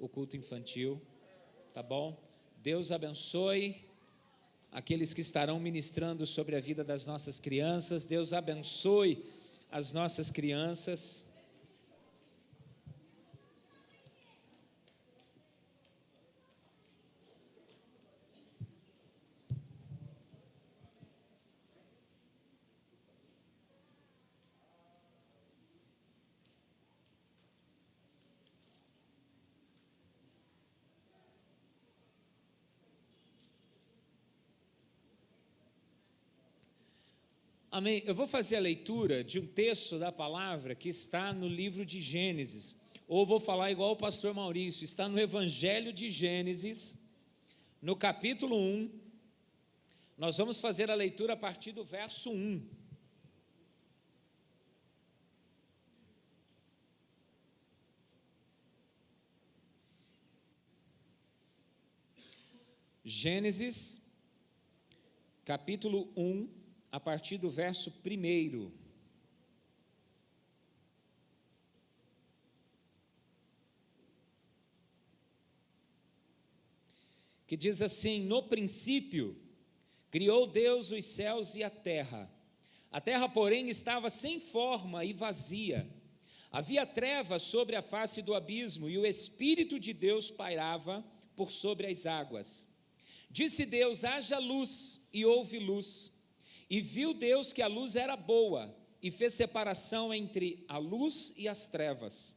o culto infantil, tá bom? Deus abençoe aqueles que estarão ministrando sobre a vida das nossas crianças. Deus abençoe as nossas crianças. Amém. Eu vou fazer a leitura de um texto da palavra que está no livro de Gênesis, ou vou falar igual o pastor Maurício, está no Evangelho de Gênesis, no capítulo 1, nós vamos fazer a leitura a partir do verso 1. Gênesis, capítulo 1, a partir do verso 1, que diz assim: no princípio, criou Deus os céus e a terra, porém, estava sem forma e vazia, havia trevas sobre a face do abismo, e o Espírito de Deus pairava por sobre as águas. Disse Deus: haja luz, e houve luz. E viu Deus que a luz era boa, e fez separação entre a luz e as trevas.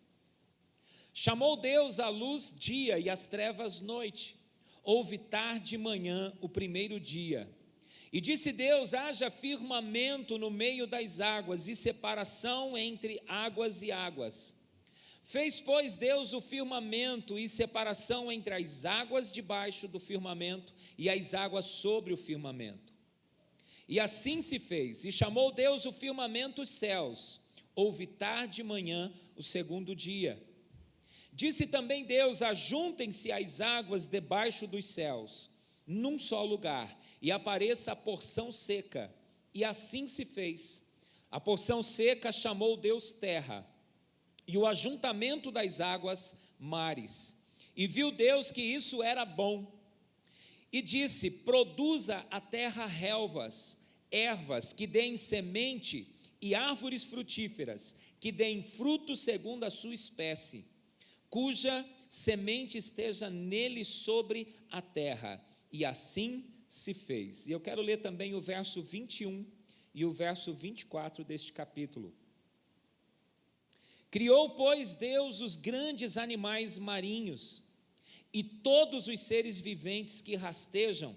Chamou Deus a luz dia e as trevas noite. Houve tarde e manhã o primeiro dia. E disse Deus: haja firmamento no meio das águas, e separação entre águas e águas. Fez, pois, Deus o firmamento e separação entre as águas debaixo do firmamento e as águas sobre o firmamento. E assim se fez, e chamou Deus o firmamento os céus. Houve tarde e manhã o segundo dia. Disse também Deus: ajuntem-se as águas debaixo dos céus, num só lugar, e apareça a porção seca. E assim se fez. A porção seca chamou Deus terra, e o ajuntamento das águas mares. E viu Deus que isso era bom. E disse: produza a terra relvas, ervas que deem semente, e árvores frutíferas, que deem fruto segundo a sua espécie, cuja semente esteja nele sobre a terra. E assim se fez. E eu quero ler também o verso 21 e o verso 24 deste capítulo. Criou, pois, Deus os grandes animais marinhos, e todos os seres viventes que rastejam,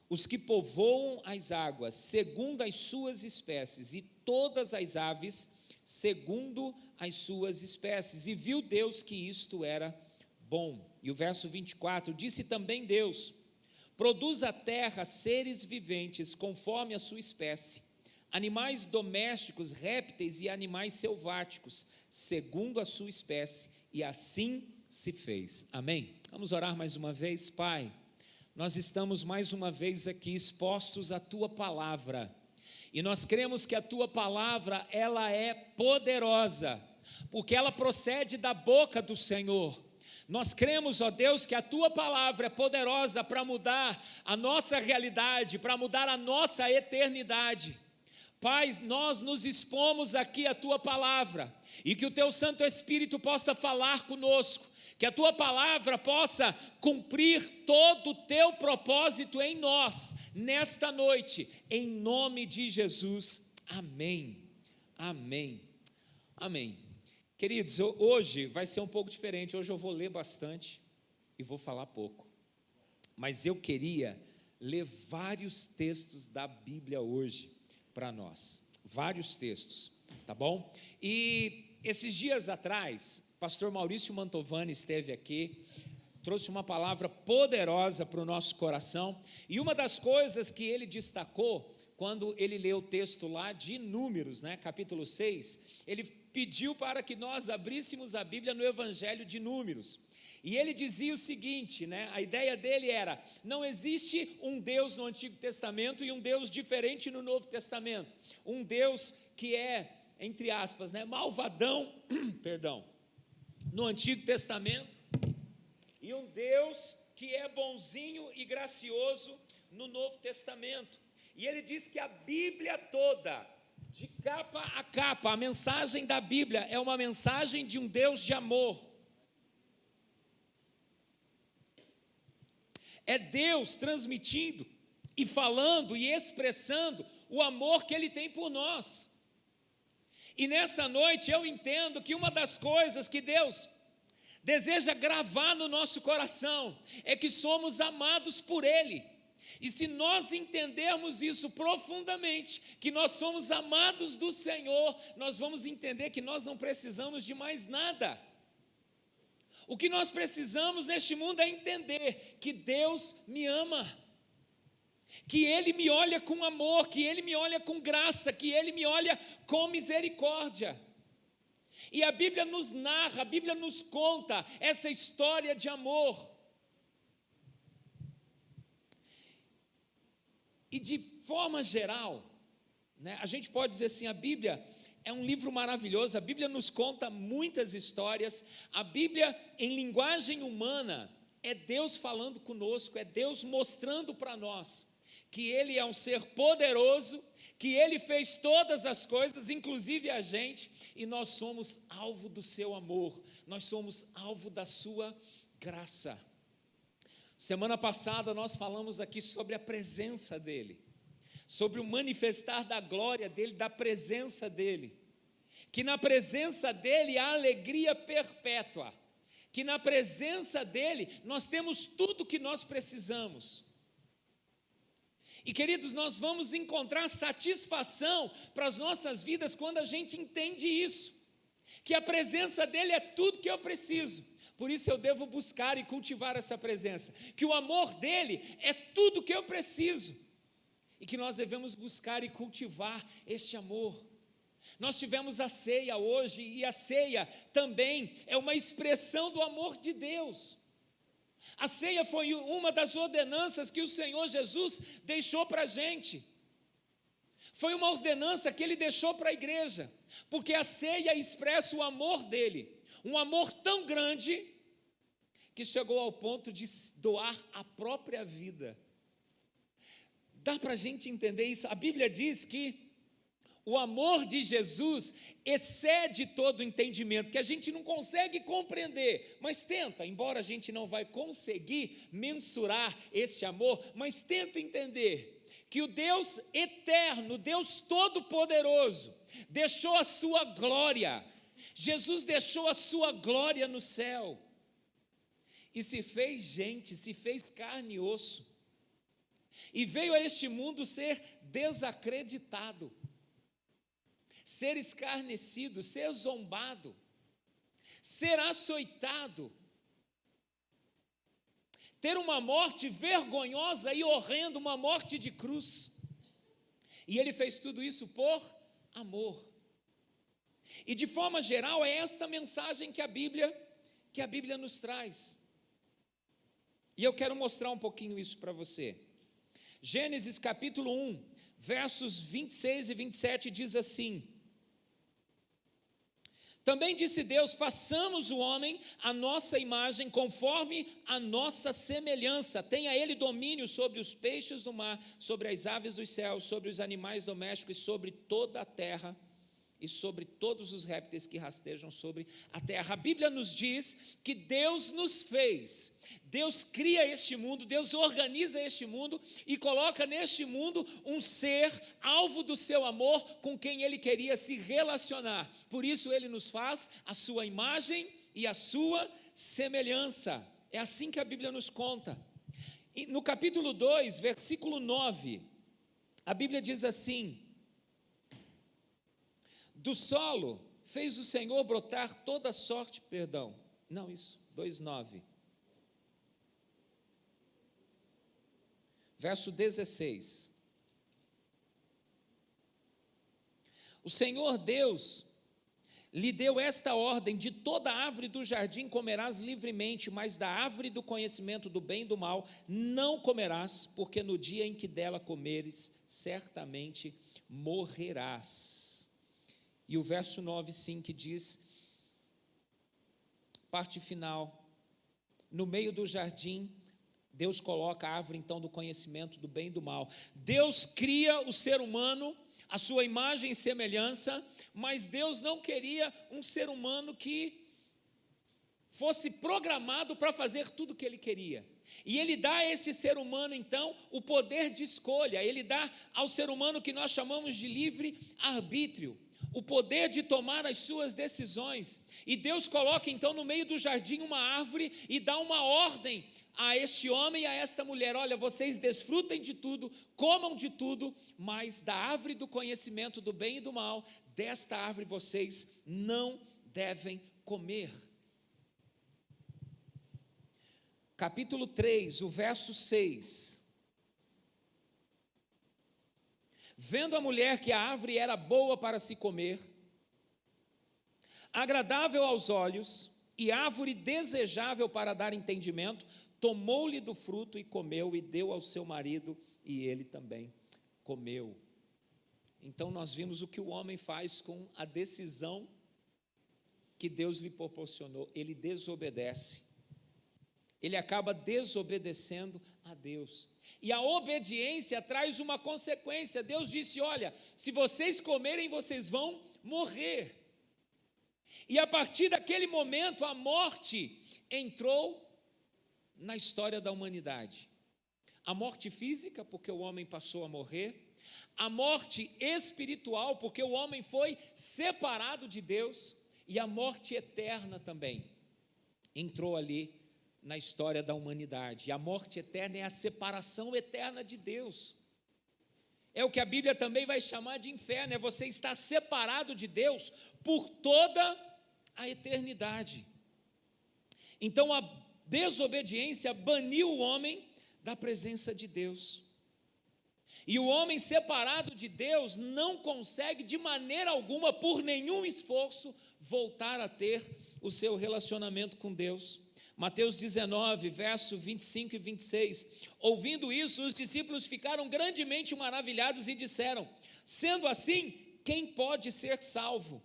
os que povoam as águas, segundo as suas espécies, e todas as aves, segundo as suas espécies. E viu Deus que isto era bom. E o verso 24, disse também Deus: produz a terra seres viventes conforme a sua espécie, animais domésticos, répteis e animais selváticos, segundo a sua espécie. E assim se fez. Amém? Vamos orar mais uma vez. Pai, nós estamos mais uma vez aqui expostos à Tua Palavra, e nós cremos que a Tua Palavra, ela é poderosa, porque ela procede da boca do Senhor. Nós cremos, ó Deus, que a Tua Palavra é poderosa para mudar a nossa realidade, para mudar a nossa eternidade. Pai, nós nos expomos aqui à Tua Palavra, e que o Teu Santo Espírito possa falar conosco, que a Tua Palavra possa cumprir todo o Teu propósito em nós, nesta noite, em nome de Jesus, amém, amém, amém. Queridos, hoje vai ser um pouco diferente, hoje eu vou ler bastante e vou falar pouco, mas eu queria ler vários textos da Bíblia hoje para nós, vários textos, tá bom? E esses dias atrás, pastor Maurício Mantovani esteve aqui, trouxe uma palavra poderosa para o nosso coração, e uma das coisas que ele destacou, quando ele leu o texto lá de Números, capítulo 6, ele pediu para que nós abríssemos a Bíblia no Evangelho de Números, e ele dizia o seguinte, a ideia dele era: não existe um Deus no Antigo Testamento e um Deus diferente no Novo Testamento, um Deus que é, entre aspas, malvadão, perdão, no Antigo Testamento, bonzinho e gracioso no Novo Testamento. E ele diz que a Bíblia toda, de capa a capa, a mensagem da Bíblia é uma mensagem de um Deus de amor. É Deus transmitindo e falando e expressando o amor que Ele tem por nós. E nessa noite eu entendo que uma das coisas que Deus deseja gravar no nosso coração é que somos amados por Ele. E se nós entendermos isso profundamente, que nós somos amados do Senhor, nós vamos entender que nós não precisamos de mais nada. O que nós precisamos neste mundo é entender que Deus me ama, que Ele me olha com amor, que Ele me olha com graça, que Ele me olha com misericórdia. E a Bíblia nos narra, a Bíblia nos conta essa história de amor. E de forma geral, né, a gente pode dizer assim, a Bíblia é um livro maravilhoso, a Bíblia nos conta muitas histórias, a Bíblia em linguagem humana é Deus falando conosco, é Deus mostrando para nós que Ele é um ser poderoso, que Ele fez todas as coisas, inclusive a gente, e nós somos alvo do seu amor, nós somos alvo da sua graça. Semana passada nós falamos aqui sobre a presença dEle, sobre o manifestar da glória dEle, da presença dEle, que na presença dEle há alegria perpétua, que na presença dEle nós temos tudo o que nós precisamos. E queridos, nós vamos encontrar satisfação para as nossas vidas quando a gente entende isso, que a presença dEle é tudo que eu preciso. Por isso eu devo buscar e cultivar essa presença, que o amor dEle é tudo que eu preciso, e que nós devemos buscar e cultivar este amor. Nós tivemos a ceia hoje, e a ceia também é uma expressão do amor de Deus. A ceia foi uma das ordenanças que o Senhor Jesus deixou para a gente. Foi uma ordenança que Ele deixou para a igreja, porque a ceia expressa o amor dEle, um amor tão grande, que chegou ao ponto de doar a própria vida. Dá para a gente entender isso? A Bíblia diz que o amor de Jesus excede todo o entendimento, que a gente não consegue compreender, mas tenta, embora a gente não vai conseguir mensurar esse amor, mas tenta entender que o Deus eterno, Deus todo-poderoso, deixou a sua glória. Jesus deixou a sua glória no céu e se fez gente, se fez carne e osso, e veio a este mundo ser desacreditado, ser escarnecido, ser zombado, ser açoitado, ter uma morte vergonhosa e horrenda, uma morte de cruz. E Ele fez tudo isso por amor. E de forma geral é esta mensagem que a Bíblia nos traz. E eu quero mostrar um pouquinho isso para você. Gênesis capítulo 1, versos 26 e 27 diz assim: também disse Deus, façamos o homem à nossa imagem, conforme a nossa semelhança, tenha ele domínio sobre os peixes do mar, sobre as aves dos céus, sobre os animais domésticos e sobre toda a terra, e sobre todos os répteis que rastejam sobre a terra. A Bíblia nos diz que Deus nos fez, Deus cria este mundo, Deus organiza este mundo e coloca neste mundo um ser alvo do seu amor com quem Ele queria se relacionar. Por isso Ele nos faz a sua imagem e a sua semelhança. É assim que a Bíblia nos conta. E no capítulo 2, versículo 9, a Bíblia diz assim: do solo fez o Senhor brotar toda sorte, 2:9. Verso 16. O Senhor Deus lhe deu esta ordem: de toda árvore do jardim comerás livremente, mas da árvore do conhecimento do bem e do mal não comerás, porque no dia em que dela comeres, certamente morrerás. E o verso 9, sim, que diz, parte final: no meio do jardim Deus coloca a árvore então do conhecimento do bem e do mal. Deus cria o ser humano, a sua imagem e semelhança, mas Deus não queria um ser humano que fosse programado para fazer tudo o que Ele queria. E Ele dá a esse ser humano, então, o poder de escolha. Ele dá ao ser humano o que nós chamamos de livre arbítrio, o poder de tomar as suas decisões. E Deus coloca, então, no meio do jardim uma árvore e dá uma ordem a este homem e a esta mulher: olha, vocês desfrutem de tudo, comam de tudo, mas da árvore do conhecimento do bem e do mal, desta árvore vocês não devem comer. Capítulo 3, o verso 6. Vendo a mulher que a árvore era boa para se comer, agradável aos olhos e árvore desejável para dar entendimento, tomou-lhe do fruto e comeu e deu ao seu marido e ele também comeu. Então nós vimos o que o homem faz com a decisão que Deus lhe proporcionou. Ele desobedece. Ele acaba desobedecendo a Deus. E a obediência traz uma consequência. Deus disse: olha, se vocês comerem, vocês vão morrer. E a partir daquele momento, a morte entrou na história da humanidade. A morte física, porque o homem passou a morrer. A morte espiritual, porque o homem foi separado de Deus. E a morte eterna também entrou ali na história da humanidade. E a morte eterna é a separação eterna de Deus. É o que a Bíblia também vai chamar de inferno, é você estar separado de Deus por toda a eternidade. Então a desobediência baniu o homem da presença de Deus. E o homem separado de Deus não consegue de maneira alguma, por nenhum esforço, voltar a ter o seu relacionamento com Deus. Mateus 19, verso 25 e 26. Ouvindo isso, os discípulos ficaram grandemente maravilhados e disseram: sendo assim, quem pode ser salvo?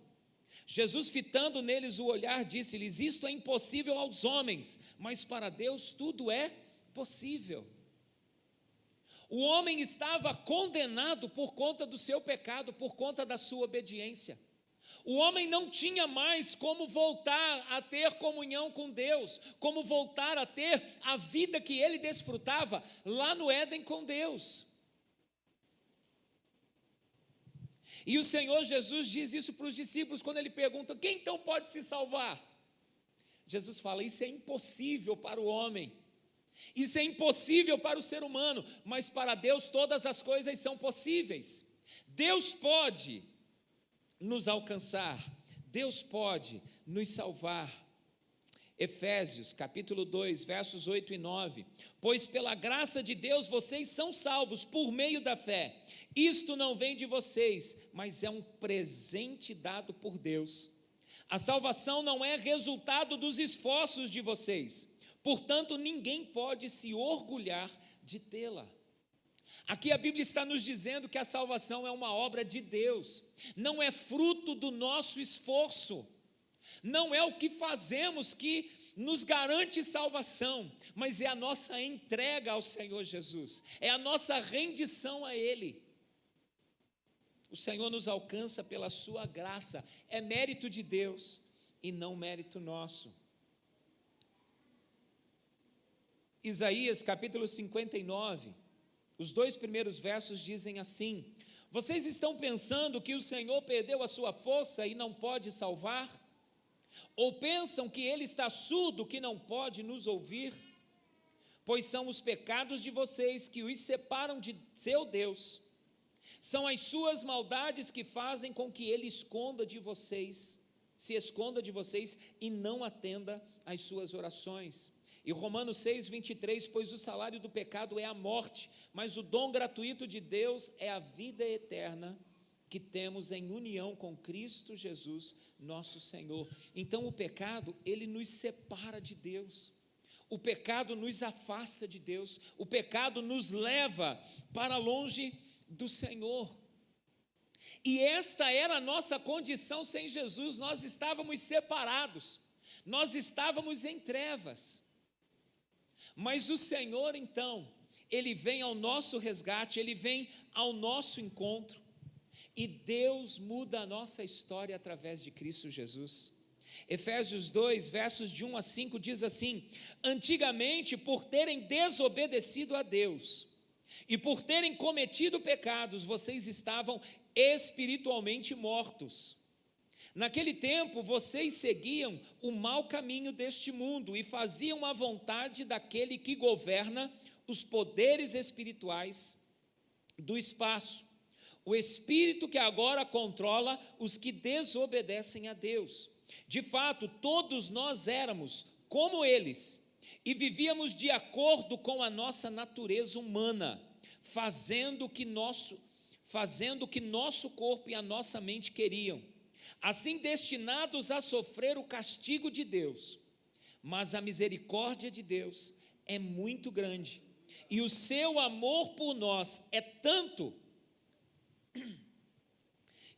Jesus, fitando neles o olhar, disse-lhes: isto é impossível aos homens, mas para Deus tudo é possível. O homem estava condenado por conta do seu pecado, por conta da sua obediência. O homem não tinha mais como voltar a ter comunhão com Deus, como voltar a ter a vida que ele desfrutava lá no Éden com Deus. E o Senhor Jesus diz isso para os discípulos quando ele pergunta: quem então pode se salvar? Jesus fala: isso é impossível para o homem, isso é impossível para o ser humano, mas para Deus todas as coisas são possíveis. Deus pode nos alcançar, Deus pode nos salvar. Efésios capítulo 2, versos 8 e 9. Pois pela graça de Deus vocês são salvos por meio da fé. Isto não vem de vocês, mas é um presente dado por Deus. A salvação não é resultado dos esforços de vocês, portanto ninguém pode se orgulhar de tê-la. Aqui a Bíblia está nos dizendo que a salvação é uma obra de Deus, não é fruto do nosso esforço, não é o que fazemos que nos garante salvação, mas é a nossa entrega ao Senhor Jesus, é a nossa rendição a Ele. O Senhor nos alcança pela sua graça, é mérito de Deus e não mérito nosso. Isaías capítulo 59, os 2 primeiros versos dizem assim: vocês estão pensando que o Senhor perdeu a sua força e não pode salvar? Ou pensam que Ele está surdo, que não pode nos ouvir? Pois são os pecados de vocês que os separam de seu Deus, são as suas maldades que fazem com que Ele esconda de vocês, se esconda de vocês e não atenda às suas orações. E Romanos 6, 23, pois o salário do pecado é a morte, mas o dom gratuito de Deus é a vida eterna, que temos em união com Cristo Jesus, nosso Senhor. Então o pecado, ele nos separa de Deus, o pecado nos afasta de Deus, o pecado nos leva para longe do Senhor. E esta era a nossa condição sem Jesus, nós estávamos separados, nós estávamos em trevas. Mas o Senhor, então, Ele vem ao nosso resgate, Ele vem ao nosso encontro, e Deus muda a nossa história através de Cristo Jesus. Efésios 2, versos de 1 a 5 diz assim: antigamente, por terem desobedecido a Deus e por terem cometido pecados, vocês estavam espiritualmente mortos. Naquele tempo, vocês seguiam o mau caminho deste mundo e faziam a vontade daquele que governa os poderes espirituais do espaço, o espírito que agora controla os que desobedecem a Deus. De fato, todos nós éramos como eles e vivíamos de acordo com a nossa natureza humana, fazendo o que nosso corpo e a nossa mente queriam, assim destinados a sofrer o castigo de Deus. Mas a misericórdia de Deus é muito grande, e o seu amor por nós é tanto,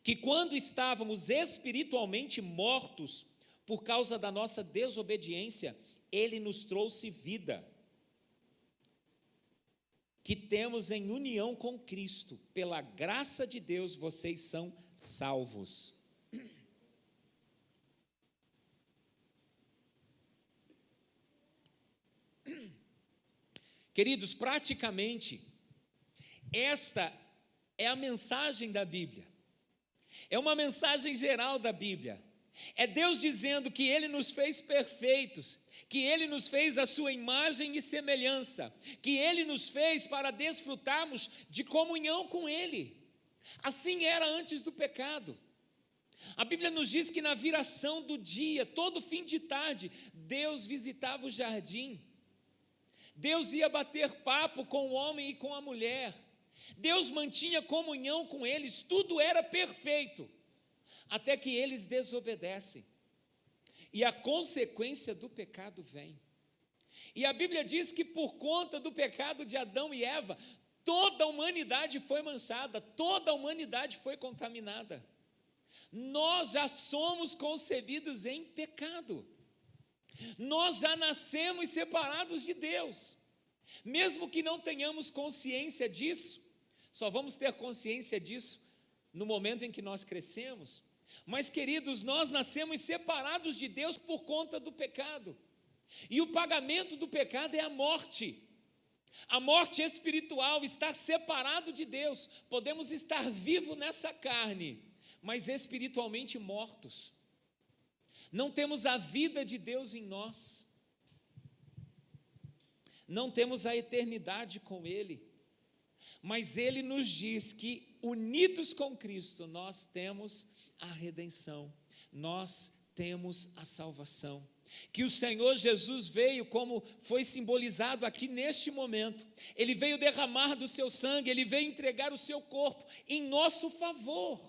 que quando estávamos espiritualmente mortos, por causa da nossa desobediência, Ele nos trouxe vida, que temos em união com Cristo. Pela graça de Deus, vocês são salvos. Queridos, praticamente, esta é a mensagem da Bíblia. É uma mensagem geral da Bíblia. É Deus dizendo que Ele nos fez perfeitos, que Ele nos fez a sua imagem e semelhança, que Ele nos fez para desfrutarmos de comunhão com Ele. Assim era antes do pecado. A Bíblia nos diz que na viração do dia, todo fim de tarde, Deus visitava o jardim. Deus ia bater papo com o homem e com a mulher. Deus mantinha comunhão com eles, tudo era perfeito, até que eles desobedecem, e a consequência do pecado vem. E a Bíblia diz que por conta do pecado de Adão e Eva, toda a humanidade foi manchada, toda a humanidade foi contaminada. Nós já somos concebidos em pecado, nós já nascemos separados de Deus, mesmo que não tenhamos consciência disso. Só vamos ter consciência disso no momento em que nós crescemos. Mas, queridos, nós nascemos separados de Deus por conta do pecado. E o pagamento do pecado é a morte. A morte espiritual, estar separado de Deus. Podemos estar vivos nessa carne, mas espiritualmente mortos. Não temos a vida de Deus em nós. Não temos a eternidade com Ele. Mas Ele nos diz que, unidos com Cristo, nós temos a redenção, nós temos a salvação. Que o Senhor Jesus veio, como foi simbolizado aqui neste momento, Ele veio derramar do seu sangue, Ele veio entregar o seu corpo em nosso favor.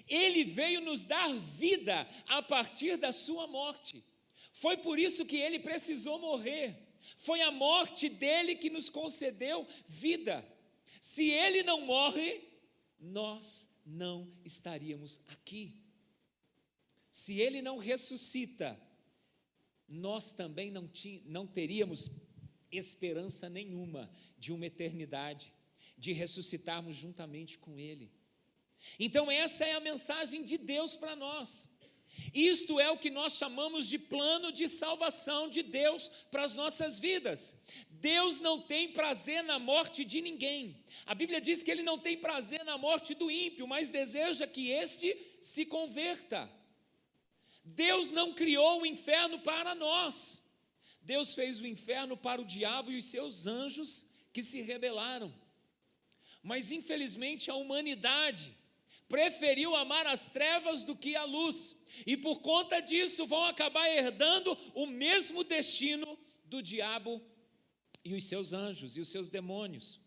Ele veio nos dar vida a partir da sua morte. Foi por isso que Ele precisou morrer. Foi a morte dele que nos concedeu vida. Se ele não morre, nós não estaríamos aqui. Se ele não ressuscita, nós também não teríamos esperança nenhuma de uma eternidade, de ressuscitarmos juntamente com ele. Então essa é a mensagem de Deus para nós. Isto é o que nós chamamos de plano de salvação de Deus para as nossas vidas. Deus não tem prazer na morte de ninguém. A Bíblia diz que Ele não tem prazer na morte do ímpio, mas deseja que este se converta. Deus não criou o inferno para nós. Deus fez o inferno para o diabo e os seus anjos que se rebelaram. Mas infelizmente a humanidade preferiu amar as trevas do que a luz, e por conta disso vão acabar herdando o mesmo destino do diabo e os seus anjos e os seus demônios.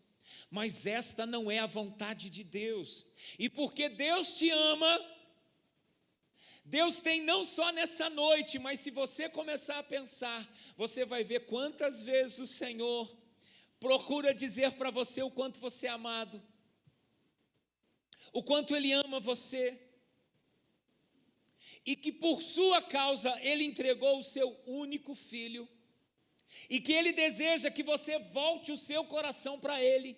Mas esta não é a vontade de Deus, e porque Deus te ama, Deus tem não só nessa noite, mas se você começar a pensar, você vai ver quantas vezes o Senhor procura dizer para você o quanto você é amado, o quanto Ele ama você, e que por sua causa Ele entregou o seu único filho, e que Ele deseja que você volte o seu coração para Ele,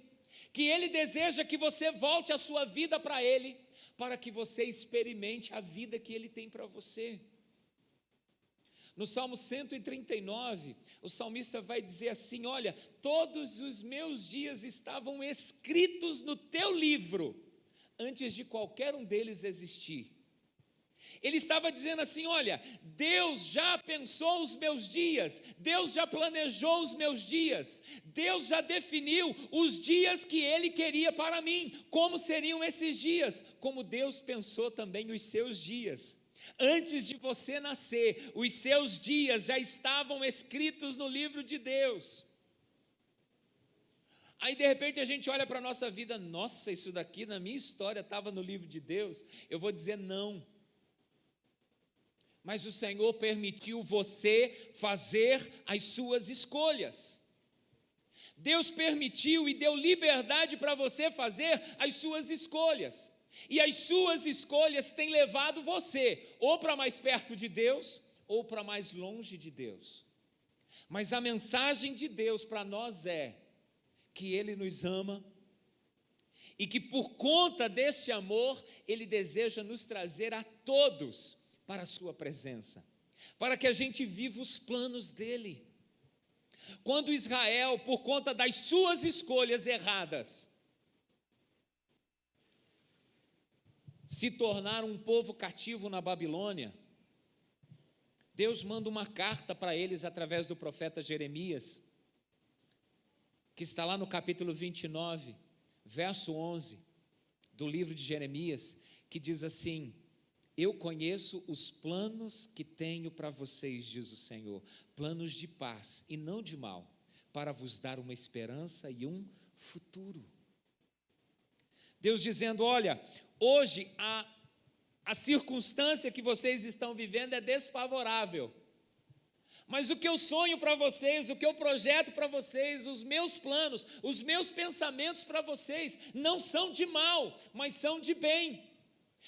que Ele deseja que você volte a sua vida para Ele, para que você experimente a vida que Ele tem para você. No Salmo 139, o salmista vai dizer assim: olha, todos os meus dias estavam escritos no teu livro, antes de qualquer um deles existir. Ele estava dizendo assim: olha, Deus já pensou os meus dias, Deus já planejou os meus dias, Deus já definiu os dias que Ele queria para mim, como seriam esses dias, como Deus pensou também os seus dias. Antes de você nascer, os seus dias já estavam escritos no livro de Deus. Aí de repente a gente olha para a nossa vida: nossa, isso daqui na minha história estava no livro de Deus. Eu vou dizer não. Mas o Senhor permitiu você fazer as suas escolhas. Deus permitiu e deu liberdade para você fazer as suas escolhas. E as suas escolhas têm levado você ou para mais perto de Deus ou para mais longe de Deus. Mas a mensagem de Deus para nós é que Ele nos ama e que por conta desse amor Ele deseja nos trazer a todos para a sua presença, para que a gente viva os planos dEle. Quando Israel, por conta das suas escolhas erradas, se tornaram um povo cativo na Babilônia, Deus manda uma carta para eles através do profeta Jeremias, que está lá no capítulo 29, verso 11, do livro de Jeremias, que diz assim: eu conheço os planos que tenho para vocês, diz o Senhor, planos de paz e não de mal, para vos dar uma esperança e um futuro. Deus dizendo: olha, hoje a circunstância que vocês estão vivendo é desfavorável, mas o que eu sonho para vocês, o que eu projeto para vocês, os meus planos, os meus pensamentos para vocês, não são de mal, mas são de bem.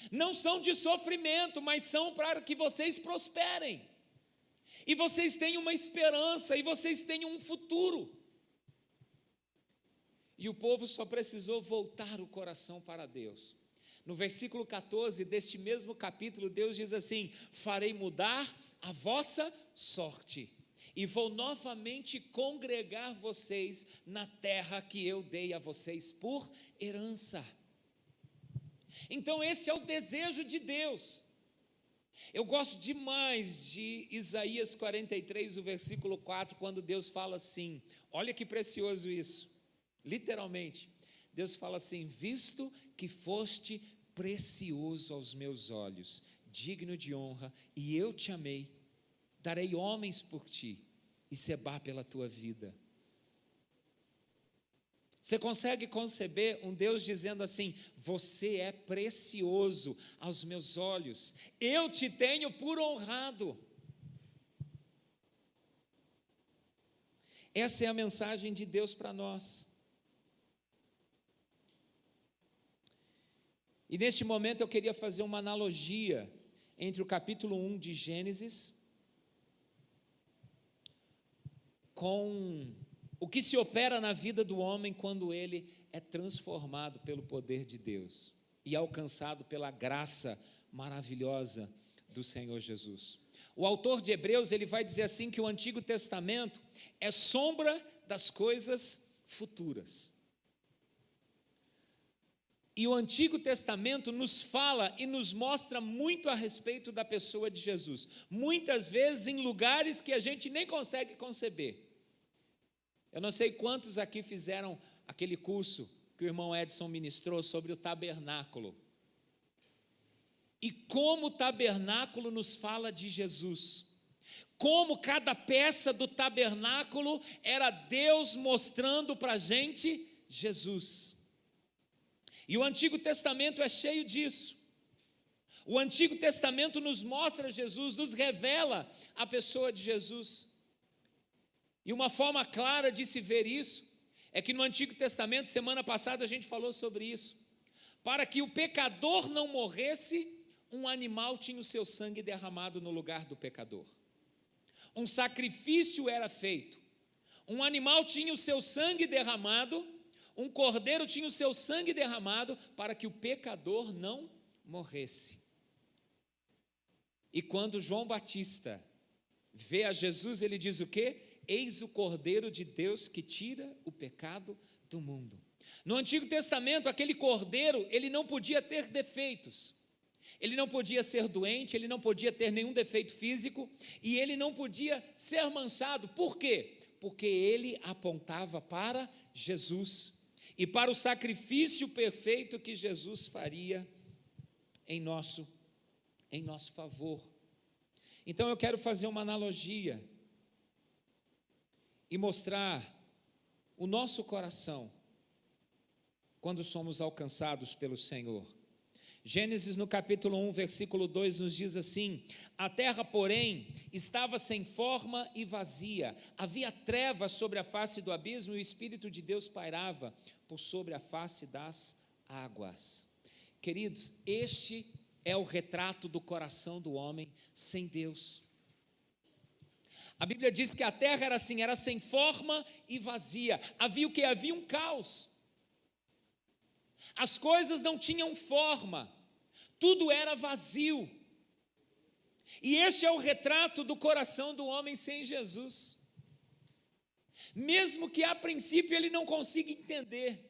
Não são de sofrimento, mas são para que vocês prosperem, e vocês tenham uma esperança, e vocês tenham um futuro. E o povo só precisou voltar o coração para Deus. No versículo 14 deste mesmo capítulo, Deus diz assim: farei mudar a vossa sorte, e vou novamente congregar vocês na terra que eu dei a vocês por herança. Então esse é o desejo de Deus. Eu gosto demais de Isaías 43, o versículo 4, quando Deus fala assim, olha que precioso isso, literalmente, Deus fala assim: visto que foste precioso aos meus olhos, digno de honra, e eu te amei, darei homens por ti, e Sebá pela tua vida. Você consegue conceber um Deus dizendo assim: você é precioso aos meus olhos, eu te tenho por honrado. Essa é a mensagem de Deus para nós. E neste momento eu queria fazer uma analogia entre o capítulo 1 de Gênesis com o que se opera na vida do homem quando ele é transformado pelo poder de Deus e alcançado pela graça maravilhosa do Senhor Jesus. O autor de Hebreus, ele vai dizer assim, que o Antigo Testamento é sombra das coisas futuras. E o Antigo Testamento nos fala e nos mostra muito a respeito da pessoa de Jesus, muitas vezes em lugares que a gente nem consegue conceber. Eu não sei quantos aqui fizeram aquele curso que o irmão Edson ministrou sobre o tabernáculo. E como o tabernáculo nos fala de Jesus. Como cada peça do tabernáculo era Deus mostrando para a gente Jesus. E o Antigo Testamento é cheio disso. O Antigo Testamento nos mostra Jesus, nos revela a pessoa de Jesus. E uma forma clara de se ver isso é que no Antigo Testamento, semana passada a gente falou sobre isso, para que o pecador não morresse, um animal tinha o seu sangue derramado no lugar do pecador. Um sacrifício era feito, Um animal tinha o seu sangue derramado, um cordeiro tinha o seu sangue derramado para que o pecador não morresse. E quando João Batista vê a Jesus, ele diz o quê? Eis o Cordeiro de Deus que tira o pecado do mundo. No Antigo Testamento, aquele cordeiro, ele não podia ter defeitos. Ele não podia ser doente, ele não podia ter nenhum defeito físico e ele não podia ser manchado. Por quê? Porque ele apontava para Jesus e para o sacrifício perfeito que Jesus faria em nosso favor. Então eu quero fazer uma analogia e mostrar o nosso coração quando somos alcançados pelo Senhor. Gênesis no capítulo 1, versículo 2 nos diz assim: a terra, porém, estava sem forma e vazia, havia trevas sobre a face do abismo e o Espírito de Deus pairava por sobre a face das águas. Queridos, este é o retrato do coração do homem sem Deus. A Bíblia diz que a terra era assim, era sem forma e vazia. Havia o que? Havia um caos. As coisas não tinham forma, tudo era vazio. E este é o retrato do coração do homem sem Jesus. Mesmo que a princípio ele não consiga entender,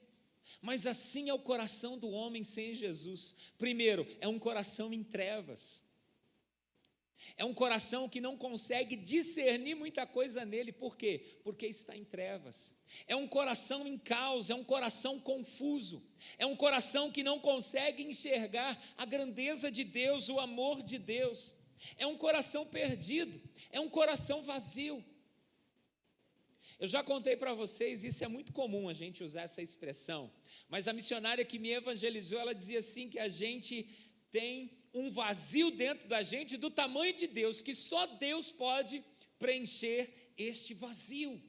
mas assim é o coração do homem sem Jesus. Primeiro, é um coração em trevas. É um coração que não consegue discernir muita coisa nele. Por quê? Porque está em trevas. É um coração em caos, é um coração confuso. É um coração que não consegue enxergar a grandeza de Deus, o amor de Deus. É um coração perdido, é um coração vazio. Eu já contei para vocês, isso é muito comum a gente usar essa expressão, mas a missionária que me evangelizou, ela dizia assim que a gente tem um vazio dentro da gente do tamanho de Deus, que só Deus pode preencher este vazio.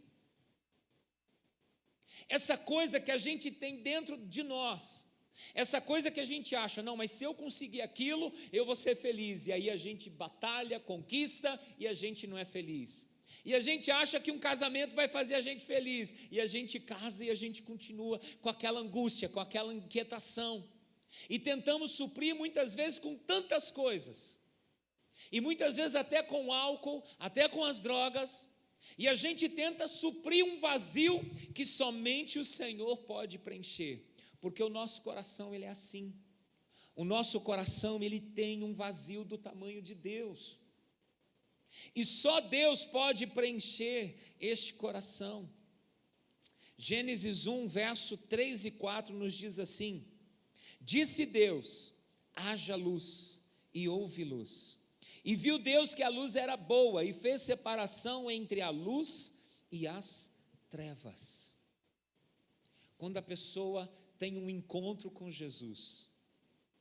Essa coisa que a gente tem dentro de nós, essa coisa que a gente acha, não, mas se eu conseguir aquilo, eu vou ser feliz, e aí a gente batalha, conquista, e a gente não é feliz. E a gente acha que um casamento vai fazer a gente feliz, e a gente casa e a gente continua com aquela angústia, com aquela inquietação. E tentamos suprir muitas vezes com tantas coisas, e muitas vezes até com álcool, até com as drogas, e a gente tenta suprir um vazio que somente o Senhor pode preencher, porque o nosso coração ele é assim, o nosso coração ele tem um vazio do tamanho de Deus, e só Deus pode preencher este coração. Gênesis 1, verso 3 e 4 nos diz assim: disse Deus, haja luz, e houve luz. E viu Deus que a luz era boa, e fez separação entre a luz e as trevas. Quando a pessoa tem um encontro com Jesus,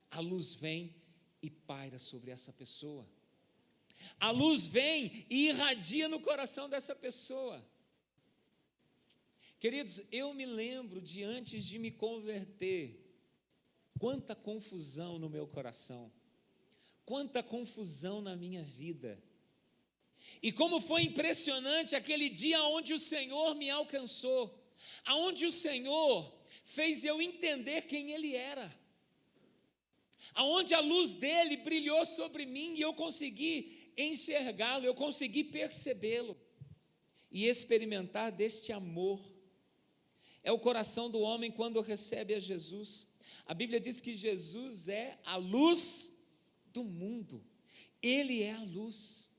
a luz vem e paira sobre essa pessoa. A luz vem e irradia no coração dessa pessoa. Queridos, eu me lembro de antes de me converter, quanta confusão no meu coração, quanta confusão na minha vida, e como foi impressionante aquele dia onde o Senhor me alcançou, aonde o Senhor fez eu entender quem Ele era, aonde a luz dEle brilhou sobre mim e eu consegui enxergá-lo, eu consegui percebê-lo e experimentar deste amor. É o coração do homem quando recebe a Jesus. A Bíblia diz que Jesus é a luz do mundo, Ele é a luz.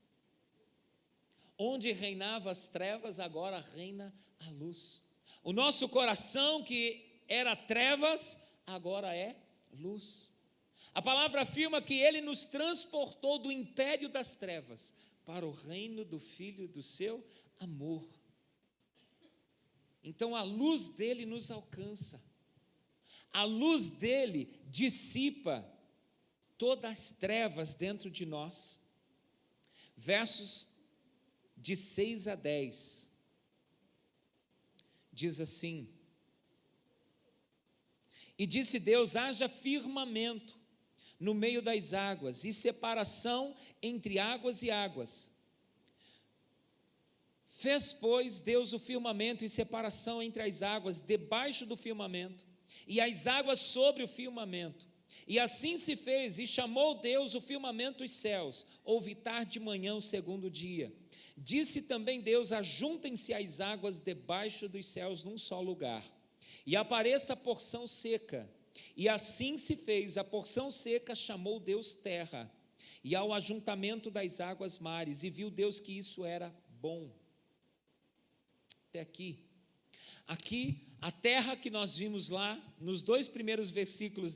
Onde reinava as trevas, agora reina a luz. O nosso coração que era trevas, agora é luz. A palavra afirma que Ele nos transportou do império das trevas para o reino do Filho do seu amor. Então a luz dEle nos alcança. A luz dEle dissipa todas as trevas dentro de nós. Versos de 6 a 10, diz assim: e disse Deus, haja firmamento no meio das águas, e separação entre águas e águas. Fez, pois, Deus o firmamento e separação entre as águas debaixo do firmamento, e as águas sobre o firmamento. E assim se fez, e chamou Deus o firmamento os céus. Houve tarde de manhã o segundo dia. Disse também Deus: ajuntem-se as águas debaixo dos céus num só lugar, e apareça a porção seca. E assim se fez, a porção seca chamou Deus terra, e ao ajuntamento das águas mares, e viu Deus que isso era bom. Até aqui. Aqui, a terra que nós vimos lá, nos 2 primeiros versículos,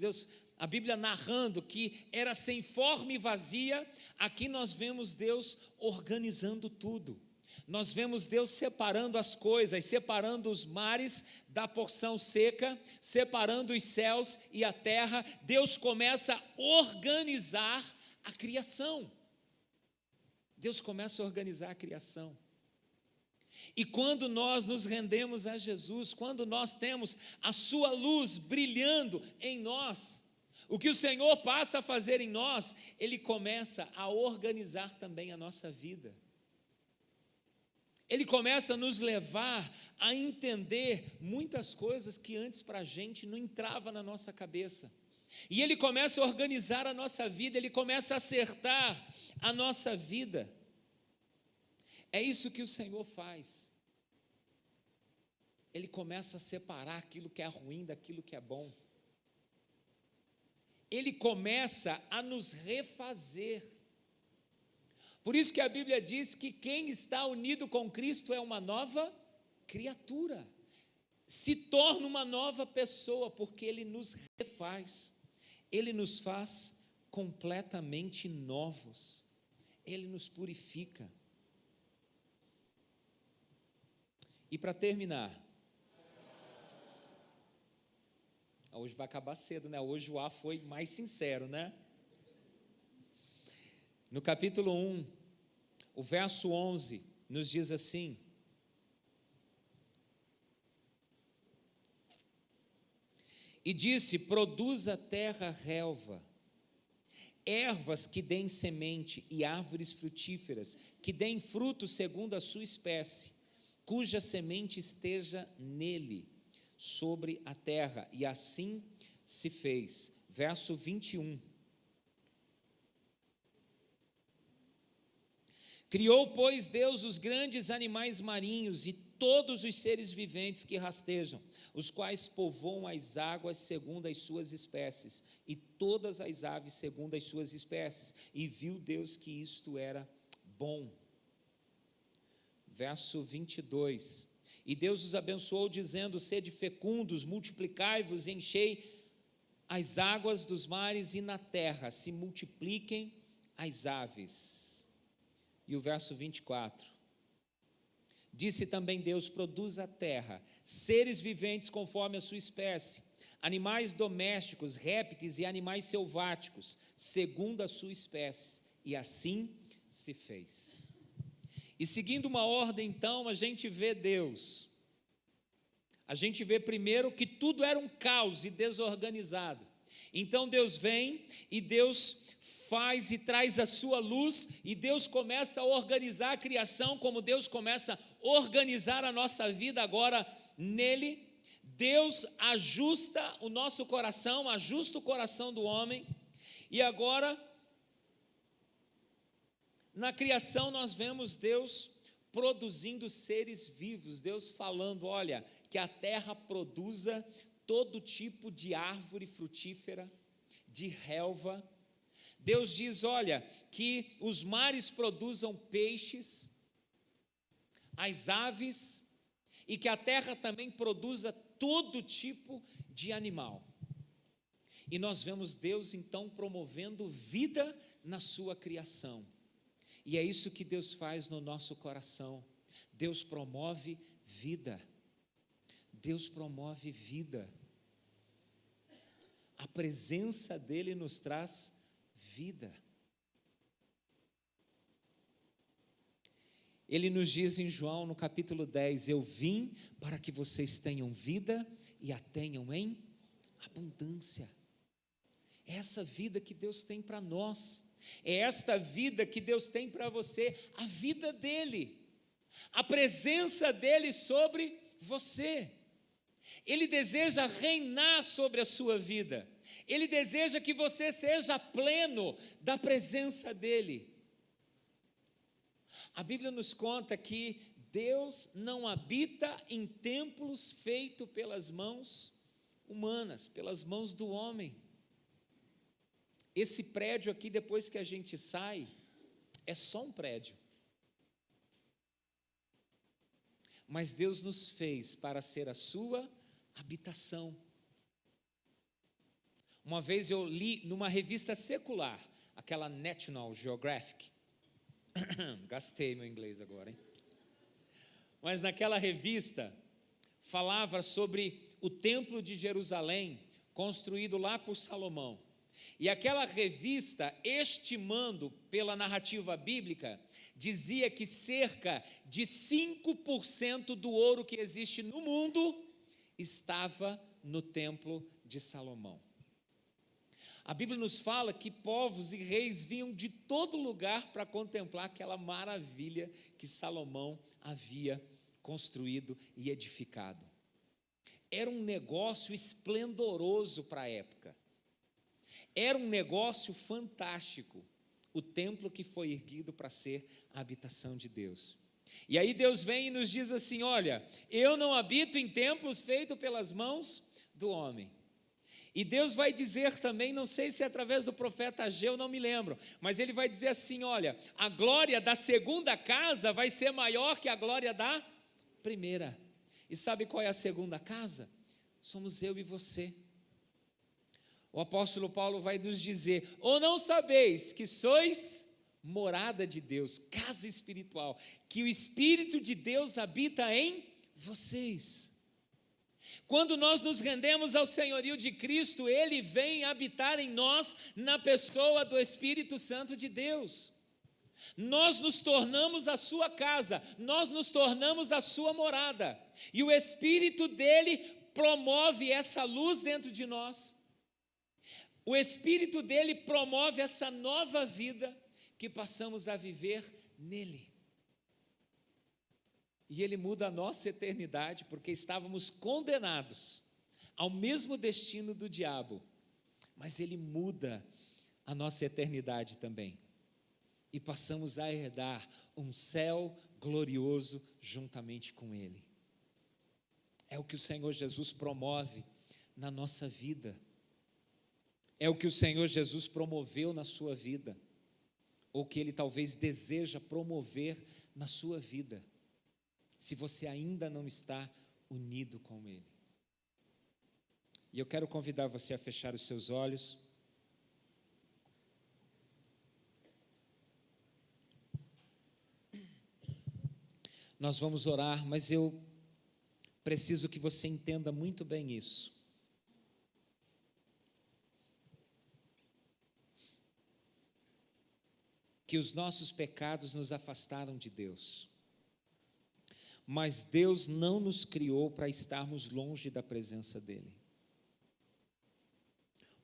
a Bíblia narrando que era sem forma e vazia. Aqui nós vemos Deus organizando tudo. Nós vemos Deus separando as coisas, separando os mares da porção seca, separando os céus e a terra. Deus começa a organizar a criação. Deus começa a organizar a criação. E quando nós nos rendemos a Jesus, quando nós temos a sua luz brilhando em nós, o que o Senhor passa a fazer em nós, Ele começa a organizar também a nossa vida. Ele começa a nos levar a entender muitas coisas que antes para a gente não entrava na nossa cabeça. E Ele começa a organizar a nossa vida, Ele começa a acertar a nossa vida. É isso que o Senhor faz. Ele começa a separar aquilo que é ruim daquilo que é bom. Ele começa a nos refazer. Por isso que a Bíblia diz que quem está unido com Cristo é uma nova criatura. Se torna uma nova pessoa, porque Ele nos refaz. Ele nos faz completamente novos. Ele nos purifica. E para terminar, hoje vai acabar cedo, né? Hoje o A foi mais sincero, né? No capítulo 1, o verso 11, nos diz assim: e disse: produza a terra relva, ervas que deem semente e árvores frutíferas, que deem fruto segundo a sua espécie, cuja semente esteja nele, sobre a terra. E assim se fez. Verso 21. Criou, pois, Deus os grandes animais marinhos e todos os seres viventes que rastejam, os quais povoam as águas segundo as suas espécies, e todas as aves segundo as suas espécies. E viu Deus que isto era bom. Verso 22, e Deus os abençoou dizendo: sede fecundos, multiplicai-vos e enchei as águas dos mares, e na terra se multipliquem as aves. E o verso 24, disse também Deus: produza a terra seres viventes conforme a sua espécie, animais domésticos, répteis e animais selváticos, segundo a sua espécie. E assim se fez. E seguindo uma ordem, então, a gente vê Deus. A gente vê primeiro que tudo era um caos e desorganizado. Então Deus vem e Deus faz e traz a sua luz, e Deus começa a organizar a criação, como Deus começa a organizar a nossa vida agora nele. Deus ajusta o nosso coração, ajusta o coração do homem, e agora na criação nós vemos Deus produzindo seres vivos, Deus falando: olha, que a terra produza todo tipo de árvore frutífera, de relva. Deus diz: olha, que os mares produzam peixes, as aves, e que a terra também produza todo tipo de animal. E nós vemos Deus então promovendo vida na sua criação. E é isso que Deus faz no nosso coração. Deus promove vida. Deus promove vida. A presença dEle nos traz vida. Ele nos diz em João, no capítulo 10, eu vim para que vocês tenham vida e a tenham em abundância. É essa vida que Deus tem para nós. É esta vida que Deus tem para você, a vida dEle. a presença dele sobre você. Ele deseja reinar sobre a sua vida. Ele deseja que você seja pleno da presença dele. A Bíblia nos conta que Deus não habita em templos feitos pelas mãos humanas, pelas mãos do homem. Esse prédio aqui, depois que a gente sai, é só um prédio. Mas Deus nos fez para ser a sua habitação. Uma vez eu li numa revista secular, aquela National Geographic, gastei meu inglês agora, hein? Mas naquela revista falava sobre o templo de Jerusalém, construído lá por Salomão. E aquela revista, estimando pela narrativa bíblica, dizia que cerca de 5% do ouro que existe no mundo estava no templo de Salomão. A Bíblia nos fala que povos e reis vinham de todo lugar para contemplar aquela maravilha que Salomão havia construído e edificado. Era um negócio esplendoroso para a época. Era um negócio fantástico, o templo que foi erguido para ser a habitação de Deus. E aí Deus vem e nos diz assim: olha, eu não habito em templos feitos pelas mãos do homem. E Deus vai dizer também, não sei se é através do profeta Ageu, não me lembro, mas ele vai dizer assim: olha, a glória da segunda casa vai ser maior que a glória da primeira. E sabe qual é a segunda casa? Somos eu e você. O apóstolo Paulo vai nos dizer: ou não sabeis que sois morada de Deus, casa espiritual, que o Espírito de Deus habita em vocês. Quando nós nos rendemos ao senhorio de Cristo, Ele vem habitar em nós na pessoa do Espírito Santo de Deus. Nós nos tornamos a sua casa, nós nos tornamos a sua morada, e o Espírito dele promove essa luz dentro de nós. O Espírito dele promove essa nova vida que passamos a viver nele. E ele muda a nossa eternidade, porque estávamos condenados ao mesmo destino do diabo, mas ele muda a nossa eternidade também. E passamos a herdar um céu glorioso juntamente com ele. É o que o Senhor Jesus promove na nossa vida. É o que o Senhor Jesus promoveu na sua vida, ou que Ele talvez deseja promover na sua vida, se você ainda não está unido com Ele. E eu quero convidar você a fechar os seus olhos. Nós vamos orar, mas eu preciso que você entenda muito bem isso. Que os nossos pecados nos afastaram de Deus. Mas Deus não nos criou para estarmos longe da presença dEle.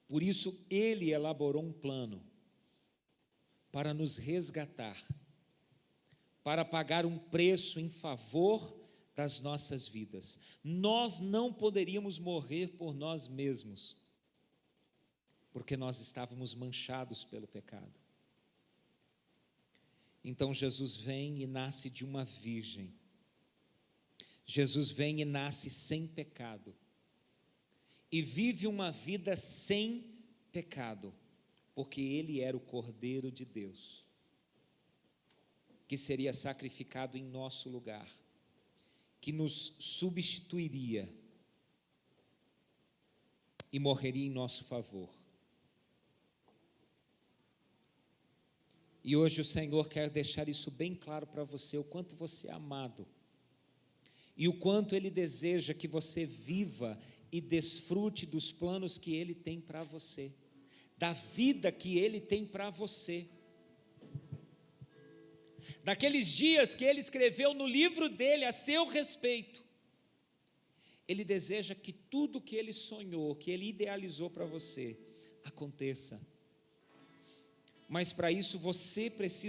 Por isso, Ele elaborou um plano para nos resgatar, para pagar um preço em favor das nossas vidas. Nós não poderíamos morrer por nós mesmos, porque nós estávamos manchados pelo pecado. Então Jesus vem e nasce de uma virgem. Jesus vem e nasce sem pecado. E vive uma vida sem pecado, porque Ele era o Cordeiro de Deus, que seria sacrificado em nosso lugar, que nos substituiria e morreria em nosso favor. E hoje o Senhor quer deixar isso bem claro para você, o quanto você é amado, e o quanto Ele deseja que você viva e desfrute dos planos que Ele tem para você, da vida que Ele tem para você, daqueles dias que Ele escreveu no livro dele a seu respeito. Ele deseja que tudo que Ele sonhou, que Ele idealizou para você, aconteça. Mas para isso você precisa